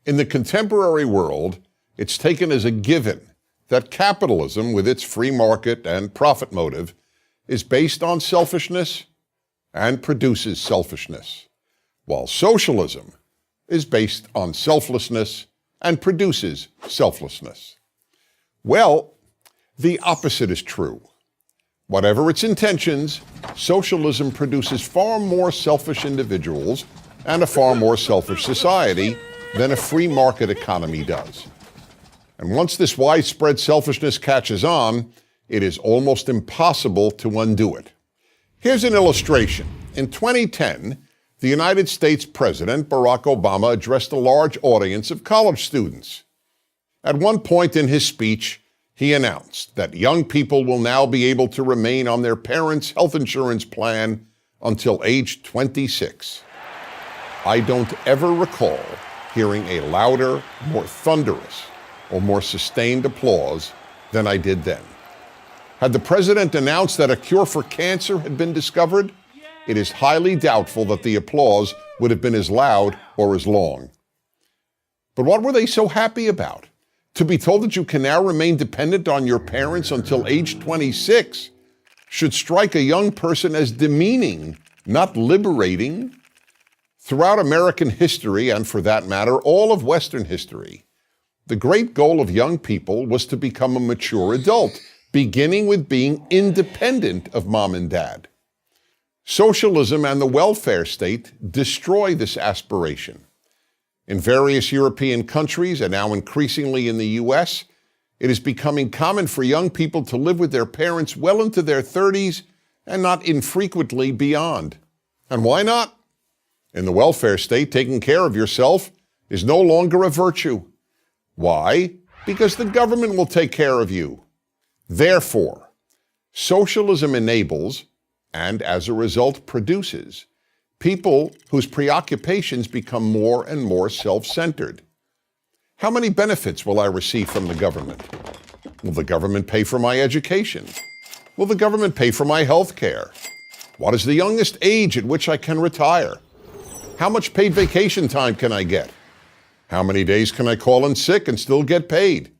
In the contemporary world, it's taken as a given that capitalism, with its free market and profit motive, is based on selfishness and produces selfishness, while socialism is based on selflessness and produces selflessness. Well, the opposite is true. Whatever its intentions, socialism produces far more selfish individuals and a far more selfish society than a free market economy does. And once this widespread selfishness catches on, it is almost impossible to undo it. Here's an illustration. In 2010, the United States President Barack Obama addressed a large audience of college students. At one point in his speech, he announced that young people will now be able to remain on their parents' health insurance plan until age 26. I don't ever recall hearing a louder, more thunderous, or more sustained applause than I did then. Had the president announced that a cure for cancer had been discovered, it is highly doubtful that the applause would have been as loud or as long. But what were they so happy about? To be told that you can now remain dependent on your parents until age 26 should strike a young person as demeaning, not liberating. Throughout American history, and for that matter, all of Western history, the great goal of young people was to become a mature adult, beginning with being independent of mom and dad. Socialism and the welfare state destroy this aspiration. In various European countries, and now increasingly in the US, it is becoming common for young people to live with their parents well into their 30s and not infrequently beyond. And why not? In the welfare state, taking care of yourself is no longer a virtue. Why? Because the government will take care of you. Therefore, socialism enables, and as a result produces, people whose preoccupations become more and more self-centered. How many benefits will I receive from the government? Will the government pay for my education? Will the government pay for my health care? What is the youngest age at which I can retire? How much paid vacation time can I get? How many days can I call in sick and still get paid?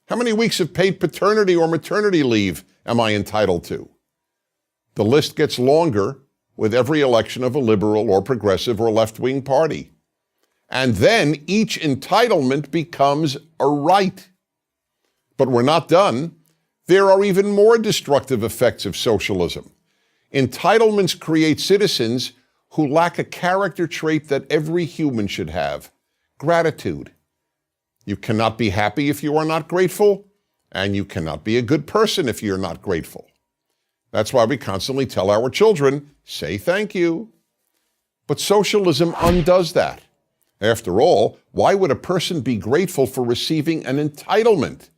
How many weeks of paid paternity or maternity leave am I entitled to? The list gets longer with every election of a liberal or progressive or left-wing party. And then each entitlement becomes a right. But we're not done. There are even more destructive effects of socialism. Entitlements create citizens who lack a character trait that every human should have: gratitude. You cannot be happy if you are not grateful, and you cannot be a good person if you're not grateful. That's why we constantly tell our children, say thank you. But socialism undoes that. After all, why would a person be grateful for receiving an entitlement?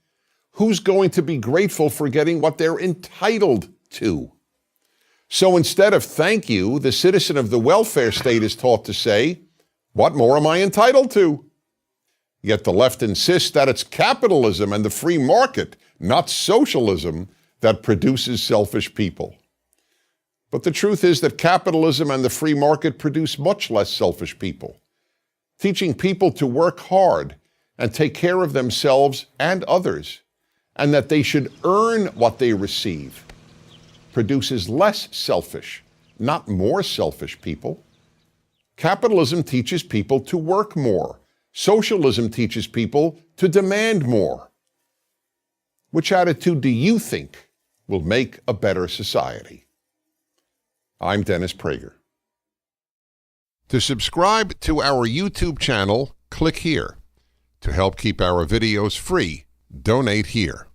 Who's going to be grateful for getting what they're entitled to? So instead of thank you, the citizen of the welfare state is taught to say, what more am I entitled to? Yet the left insists that it's capitalism and the free market, not socialism, that produces selfish people. But the truth is that capitalism and the free market produce much less selfish people. Teaching people to work hard and take care of themselves and others, and that they should earn what they receive, produces less selfish, not more selfish people. Capitalism teaches people to work more. Socialism teaches people to demand more. Which attitude do you think will make a better society? I'm Dennis Prager. To subscribe to our YouTube channel, click here. To help keep our videos free, donate here.